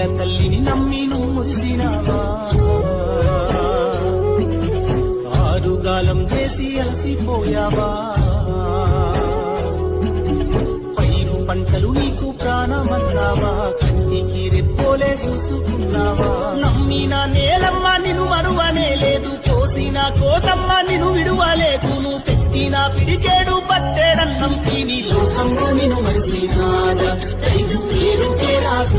నేల తల్లిని నమ్మి నువ్వు మురిసినావా ఆరుగాలం చేసి అలసిపోయావా పైరు పంటలు నీకు ప్రాణమన్నావా కంటికి రెప్పోలే చూసుకున్నావా నమ్మిన నేలమ్మ నిన్ను మరువనే లేదు కోసిన కోతమ్మ నిన్ను విడువలేదు నువ్వు పెట్టిన పిడికేడు పట్టేడన్నం తిని లోకంలో నిన్ను మరిసినాదా రైతు పేరుకే రాసు